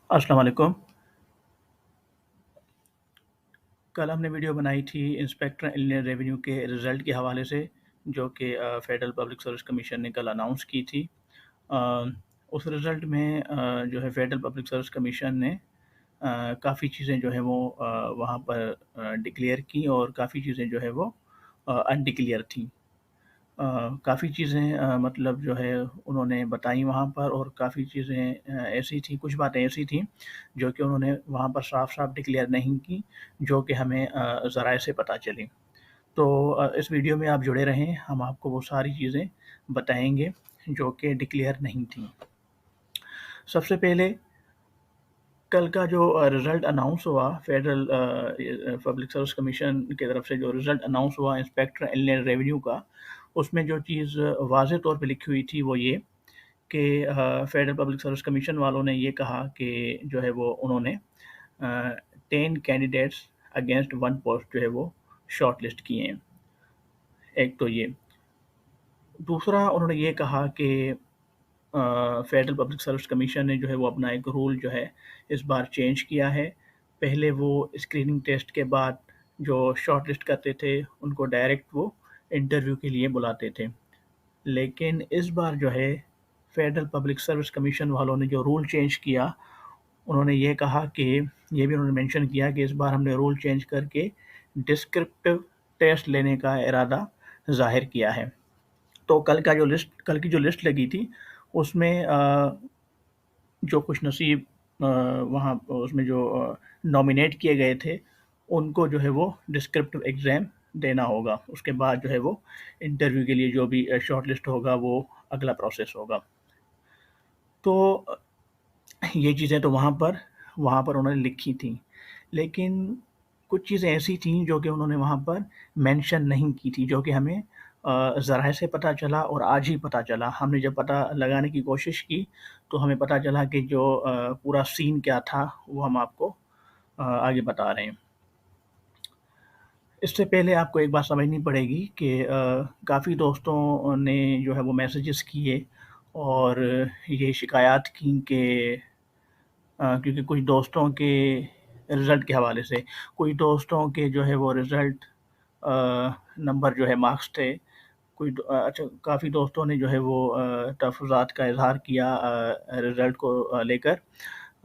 अस्सलाम वालेकुम। कल हमने वीडियो बनाई थी इंस्पेक्टर इंडियन रेवेन्यू के रिज़ल्ट के हवाले से, जो कि फेडरल पब्लिक सर्विस कमीशन ने कल अनाउंस की थी। अ, उस रिज़ल्ट में जो है फेडरल पब्लिक सर्विस कमीशन ने काफ़ी चीज़ें जो है वो वहाँ पर डिक्लेयर की और काफ़ी चीज़ें जो है वो अनडिक्लेयर थी। काफ़ी चीज़ें मतलब जो है उन्होंने बताई वहाँ पर, और काफ़ी चीज़ें ऐसी थी, कुछ बातें ऐसी थी जो कि उन्होंने वहाँ पर साफ-साफ डिक्लेयर नहीं की, जो कि हमें ज़राए से पता चली। तो इस वीडियो में आप जुड़े रहें, हम आपको वो सारी चीज़ें बताएँगे जो कि डिक्लेयर नहीं थी। सबसे पहले कल का जो रिज़ल्ट अनाउंस हुआ फेडरल पब्लिक सर्विस कमीशन की तरफ से, जो रिज़ल्ट अनाउंस हुआ इंस्पेक्टर इनलैंड रेवेन्यू का, उसमें जो चीज़ वाज़ेह तौर पे लिखी हुई थी वो ये कि फेडरल पब्लिक सर्विस कमीशन वालों ने ये कहा कि जो है वो उन्होंने 10 कैंडिडेट्स अगेंस्ट 1 पोस्ट जो है वो शॉर्ट लिस्ट किए हैं। एक तो ये। दूसरा उन्होंने ये कहा कि फेडरल पब्लिक सर्विस कमीशन ने जो है वो अपना एक रूल जो है इस बार चेंज किया है। पहले वो स्क्रीनिंग टेस्ट के बाद जो शॉर्ट लिस्ट करते थे, उनको डायरेक्ट वो इंटरव्यू के लिए बुलाते थे। लेकिन इस बार जो है फेडरल पब्लिक सर्विस कमीशन वालों ने जो रूल चेंज किया, उन्होंने ये कहा कि ये भी उन्होंने मेंशन किया कि इस बार हमने रूल चेंज करके डिस्क्रिप्टिव टेस्ट लेने का इरादा ज़ाहिर किया है। तो कल की जो लिस्ट लगी थी, उसमें जो खुशनसीब वहाँ उसमें जो नॉमिनेट किए गए थे, उनको जो है वो डिस्क्रिप्टिव एग्ज़ाम देना होगा। उसके बाद जो है वो इंटरव्यू के लिए जो भी शॉर्ट लिस्ट होगा, वो अगला प्रोसेस होगा। तो ये चीज़ें तो वहाँ पर उन्होंने लिखी थी। लेकिन कुछ चीज़ें ऐसी थीं जो कि उन्होंने वहाँ पर मेंशन नहीं की थी, जो कि हमें ज़राए से पता चला और आज ही पता चला। हमने जब पता लगाने की कोशिश की, तो हमें पता चला कि जो पूरा सीन क्या था, वो हम आपको आगे बता रहे हैं। इससे पहले आपको एक बात समझनी पड़ेगी कि काफ़ी दोस्तों ने जो है वो मैसेजेस किए और ये शिकायत की कि क्योंकि कुछ दोस्तों के रिज़ल्ट के हवाले से, कुछ दोस्तों के जो है वो रिज़ल्ट नंबर जो है मार्क्स थे, अच्छा काफ़ी दोस्तों ने जो है वो तहफ़्फ़ुज़ात का इज़हार किया रिज़ल्ट को लेकर।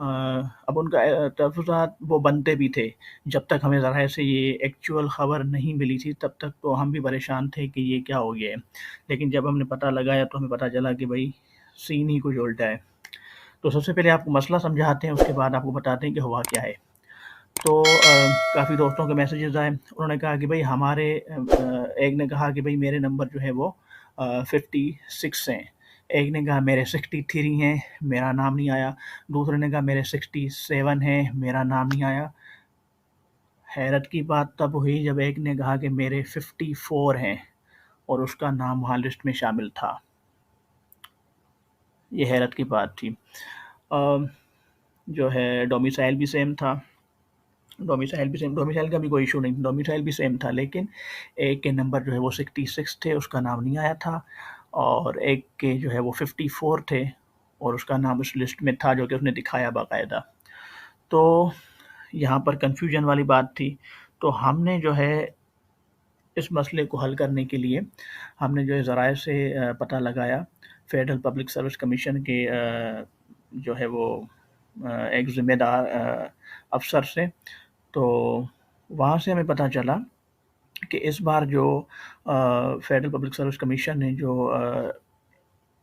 अब उनका तहफ़्फ़ुज़ात वो बनते भी थे, जब तक हमें ज़राए से ये एक्चुअल ख़बर नहीं मिली थी, तब तक तो हम भी परेशान थे कि ये क्या हो गया है। लेकिन जब हमने पता लगाया, तो हमें पता चला कि भई सीन ही कुछ उल्टा है। तो सबसे पहले आपको मसला समझाते हैं, उसके बाद आपको बताते हैं कि हुआ क्या है। तो काफ़ी दोस्तों के मैसेजेस आए, उन्होंने कहा कि भई एक ने कहा कि भई मेरे नंबर जो है वो 56 हैं, एक ने कहा मेरे 63 हैं, मेरा नाम नहीं आया, दूसरे ने कहा मेरे 67 हैं, मेरा नाम नहीं आया। हैरत की बात तब हुई जब एक ने कहा कि मेरे 54 हैं और उसका नाम वहाँ लिस्ट में शामिल था। ये हैरत की बात थी। अ, जो है डोमिसाइल भी सेम था। डोमिसाइल का भी कोई इश्यू नहीं, डोमिसाइल भी सेम था, लेकिन एक के नंबर जो है वो 66 थे, उसका नाम नहीं आया था, और एक के जो है वो 54 थे और उसका नाम उस लिस्ट में था, जो कि उसने दिखाया बाकायदा। तो यहाँ पर कन्फ्यूजन वाली बात थी। तो हमने जो है इस मसले को हल करने के लिए हमने जो है ज़राए से पता लगाया, फेडरल पब्लिक सर्विस कमीशन के जो है वो एक ज़िम्मेदार अफ़सर से। तो वहाँ से हमें पता चला कि इस बार जो फेडरल पब्लिक सर्विस कमीशन ने जो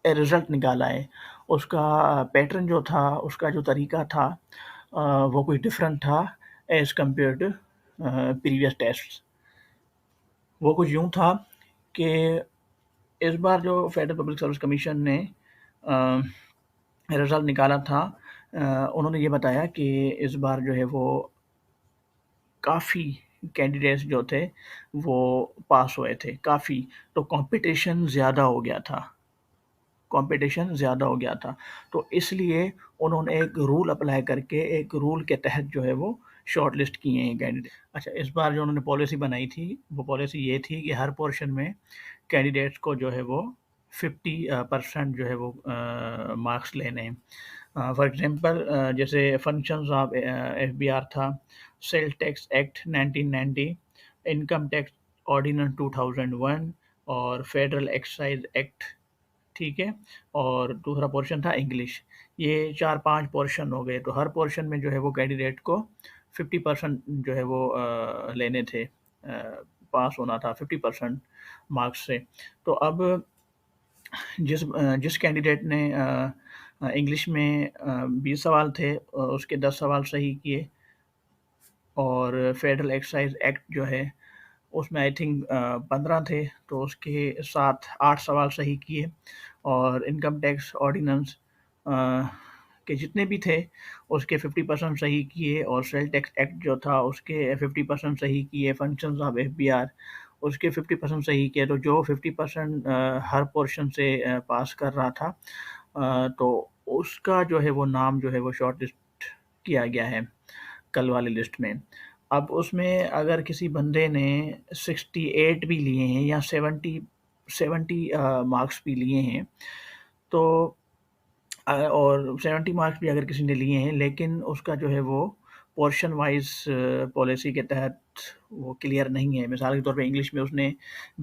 रिज़ल्ट निकाला है, उसका पैटर्न जो था, उसका जो तरीका था, वो कुछ डिफरेंट था as compared to previous tests. वो कुछ यूँ था कि इस बार जो फेडरल पब्लिक सर्विस कमीशन ने अ, रिज़ल्ट निकाला था, उन्होंने ये बताया कि इस बार जो है वो काफ़ी कैंडिडेट्स जो थे, वो पास हुए थे, काफ़ी। तो कॉम्पिटिशन ज़्यादा हो गया था। तो इसलिए उन्होंने एक रूल अप्लाई करके, एक रूल के तहत जो है वो शॉर्ट लिस्ट किए हैं कैंडिडेट। अच्छा, इस बार जो उन्होंने पॉलिसी बनाई थी, वो पॉलिसी ये थी कि हर पोर्शन में कैंडिडेट्स को जो है वो 50% जो है वो मार्क्स लेने हैं। فار ایگزامپل جیسے فنکشنز آف FBR تھا، sale tax act 1990، income tax ordinance 2001 اور فیڈرل ایکسائز ایکٹ، ٹھیک ہے، اور دوسرا پورشن تھا انگلش۔ یہ 4-5 پورشن ہو گئے، تو ہر پورشن میں جو ہے وہ کینڈیڈیٹ کو 50% جو ہے وہ لینے تھے، پاس ہونا تھا 50% مارکس سے۔ تو اب جس کینڈیڈیٹ نے انگلش میں 20 سوال تھے، اس کے 10 سوال صحیح کیے، اور فیڈرل ایکسائز ایکٹ جو ہے اس میں آئی تھنک 15 تھے، تو اس کے ساتھ 8 سوال صحیح کیے، اور انکم ٹیکس آرڈیننس کے جتنے بھی تھے اس کے 50% صحیح کیے، اور سیل ٹیکس ایکٹ جو تھا اس کے 50% صحیح کیے، فنکشنز آف FBR اس کے 50% صحیح کیے۔ تو جو 50% ہر پورشن سے پاس کر رہا تھا، تو اس کا جو ہے وہ نام جو ہے وہ شارٹ لسٹ کیا گیا ہے کل والی لسٹ میں۔ اب اس میں اگر کسی بندے نے 68 بھی لیے ہیں یا 70 مارکس بھی لیے ہیں، تو اور 70 مارکس بھی اگر کسی نے لیے ہیں، لیکن اس کا جو ہے وہ پورشن وائز پالیسی کے تحت وہ کلیئر نہیں ہے، مثال کے طور پہ انگلش میں اس نے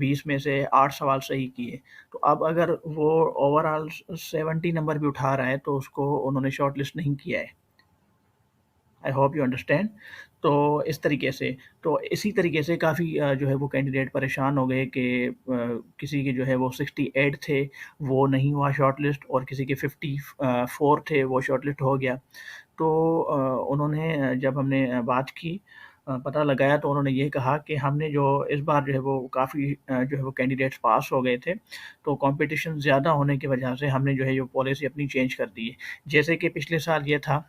20 میں سے 8 سوال صحیح کیے، تو اب اگر وہ اوور آل 70 نمبر بھی اٹھا رہا ہے تو اس کو انہوں نے شارٹ لسٹ نہیں کیا ہے۔ I hope you understand. تو اس طریقے سے، تو اسی طریقے سے کافی جو ہے وہ کینڈیڈیٹ پریشان ہو گئے کہ کسی کے جو ہے وہ 68 تھے وہ نہیں ہوا شارٹ لسٹ، اور کسی کے 54 تھے وہ شارٹ لسٹ ہو گیا۔ تو انہوں نے جب ہم نے بات کی، پتہ لگایا، تو انہوں نے یہ کہا کہ ہم نے جو اس بار جو ہے وہ کافی جو ہے وہ کینڈیڈیٹس پاس ہو گئے تھے، تو کمپٹیشن زیادہ ہونے کی وجہ سے ہم نے جو ہے یہ پالیسی اپنی چینج کر دی ہے۔ جیسے کہ پچھلے سال یہ تھا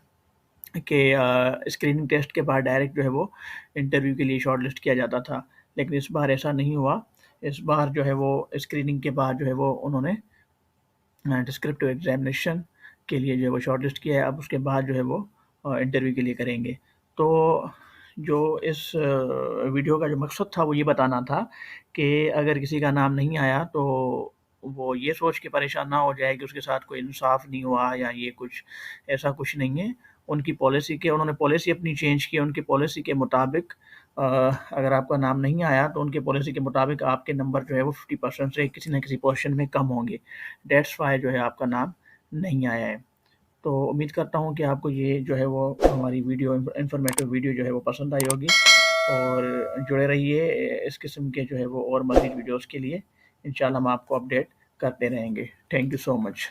کہ اسکریننگ ٹیسٹ کے بعد ڈائریکٹ جو ہے وہ انٹرویو کے لیے شارٹ لسٹ کیا جاتا تھا، لیکن اس بار ایسا نہیں ہوا۔ اس بار جو ہے وہ اسکریننگ کے بعد جو ہے وہ انہوں نے ڈسکرپٹیو ایگزامینیشن کے لیے جو ہے وہ شارٹ لسٹ کیا ہے، اب اس کے بعد جو ہے وہ انٹرویو کے لیے کریں گے۔ تو جو اس ویڈیو کا جو مقصد تھا وہ یہ بتانا تھا کہ اگر کسی کا نام نہیں آیا تو وہ یہ سوچ کے پریشان نہ ہو جائے کہ اس کے ساتھ کوئی انصاف نہیں ہوا یا یہ کچھ، ایسا کچھ نہیں ہے۔ ان کی پالیسی کے، انہوں نے پالیسی اپنی چینج کی، ان کی پالیسی کے مطابق اگر آپ کا نام نہیں آیا تو ان کے پالیسی کے مطابق آپ کے نمبر جو ہے وہ 50% سے کسی نہ کسی پورشن میں کم ہوں گے، دیٹس وائی جو ہے آپ کا نام نہیں آیا ہے۔ تو امید کرتا ہوں کہ آپ کو یہ جو ہے وہ ہماری ویڈیو، انفارمیٹیو ویڈیو جو ہے وہ پسند آئی ہوگی، اور جڑے رہیے اس قسم کے جو ہے وہ اور مزید ویڈیوز کے لیے، انشاءاللہ ہم آپ کو اپڈیٹ کرتے رہیں گے۔ Thank you so much.